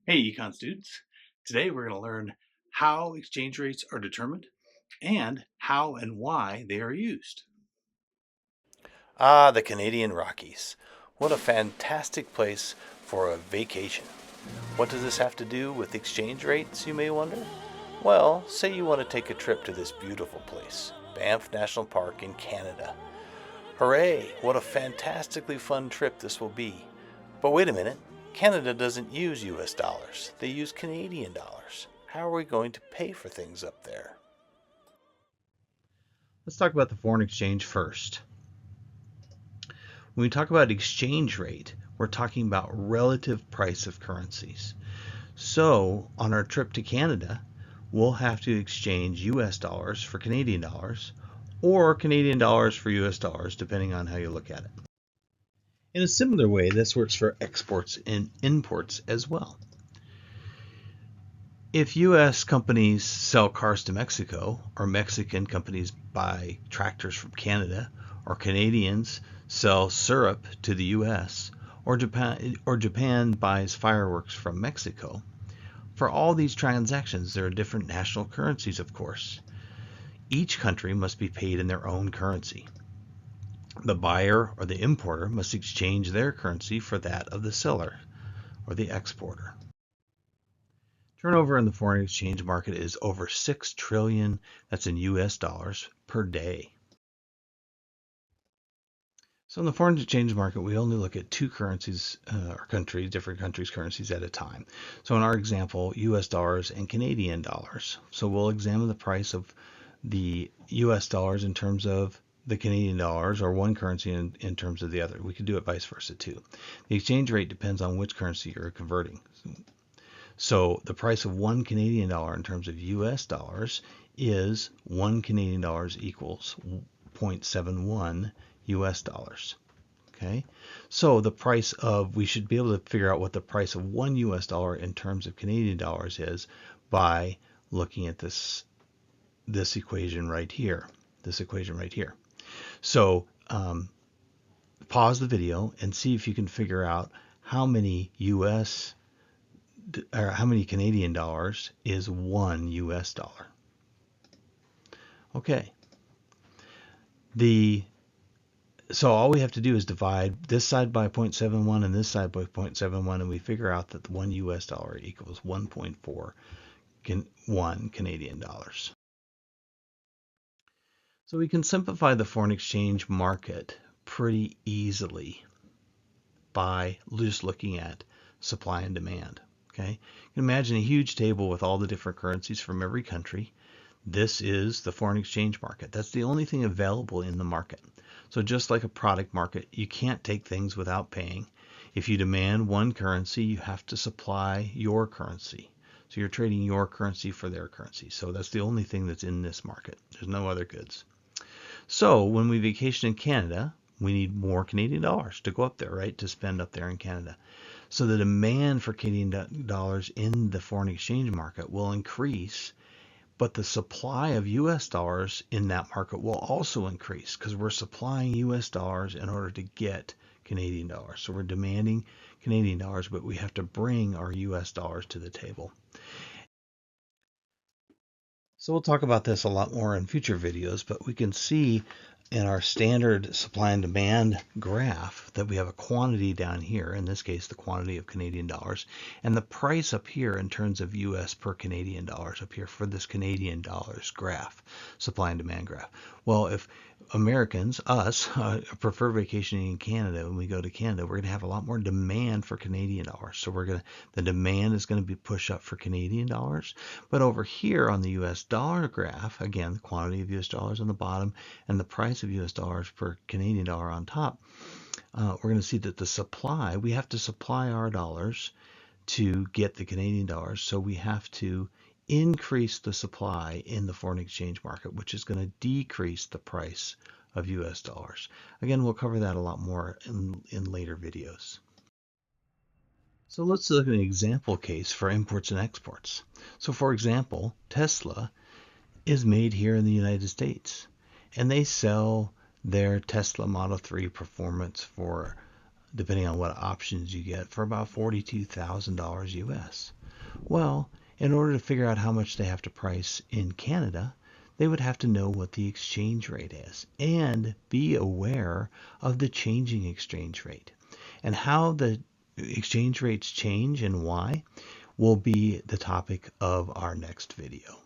Hey, econ students. Today we're going to learn how exchange rates are determined and how and why they are used. Ah, the Canadian Rockies. What a fantastic place for a vacation. What does this have to do with exchange rates, you may wonder? Well, say you want to take a trip to this beautiful place, Banff National Park in Canada. Hooray! What a fantastically fun trip this will be. But wait a minute, Canada doesn't use US dollars, they use Canadian dollars. How are we going to pay for things up there? Let's talk about the foreign exchange first. When we talk about exchange rate, we're talking about relative price of currencies. So on our trip to Canada, we'll have to exchange US dollars for Canadian dollars or Canadian dollars for US dollars, depending on how you look at it. In a similar way, this works for exports and imports as well. If US companies sell cars to Mexico, or Mexican companies buy tractors from Canada, or Canadians sell syrup to the US, or Japan buys fireworks from Mexico, for all these transactions there are different national currencies, of course. Each country must be paid in their own currency. The buyer or the importer must exchange their currency for that of the seller or the exporter. Turnover in the foreign exchange market is over 6 trillion, that's in US dollars, per day. So in the foreign exchange market, we only look at two currencies or countries, different countries' currencies at a time. So in our example, US dollars and Canadian dollars. So we'll examine the price of the US dollars in terms of the Canadian dollars, or one currency in terms of the other. We could do it vice versa too. The exchange rate depends on which currency you're converting. So the price of one Canadian dollar in terms of US dollars is 1 Canadian dollars equals 0.71 US dollars. Okay, so the price of, we should be able to figure out what the price of 1 US dollar in terms of Canadian dollars is by looking at this equation right here. So pause the video and see if you can figure out how many Canadian dollars is 1 US dollar. Okay. So all we have to do is divide this side by 0.71 and this side by 0.71, and we figure out that the 1 US dollar equals 1.41 Canadian dollars. So we can simplify the foreign exchange market pretty easily by just looking at supply and demand. Okay, you can imagine a huge table with all the different currencies from every country. This is the foreign exchange market. That's the only thing available in the market. So just like a product market, you can't take things without paying. If you demand one currency, you have to supply your currency. So you're trading your currency for their currency. So that's the only thing that's in this market. There's no other goods. So when we vacation in Canada, we need more Canadian dollars to go up there, right? To spend up there in Canada. So the demand for Canadian dollars in the foreign exchange market will increase, but the supply of US dollars in that market will also increase because we're supplying US dollars in order to get Canadian dollars. So we're demanding Canadian dollars, but we have to bring our US dollars to the table. So we'll talk about this a lot more in future videos, but we can see in our standard supply and demand graph that we have a quantity down here, in this case the quantity of Canadian dollars, and the price up here in terms of US per Canadian dollars up here for this Canadian dollars graph, supply and demand graph. Well, if Americans, us, prefer vacationing in Canada, when we go to Canada, we're going to have a lot more demand for Canadian dollars. So the demand is going to be pushed up for Canadian dollars. But over here on the US dollar graph, again, the quantity of US dollars on the bottom and the price of US dollars per Canadian dollar on top, we're going to see that the supply, we have to supply our dollars to get the Canadian dollars. So we have to increase the supply in the foreign exchange market, which is going to decrease the price of US dollars. Again, we'll cover that a lot more in later videos. So let's look at an example case for imports and exports. So for example, Tesla is made here in the United States, and they sell their Tesla Model 3 Performance for depending on what options you get, for about $42,000 US. Well, in order to figure out how much they have to price in Canada, they would have to know what the exchange rate is and be aware of the changing exchange rate. And how the exchange rates change and why will be the topic of our next video.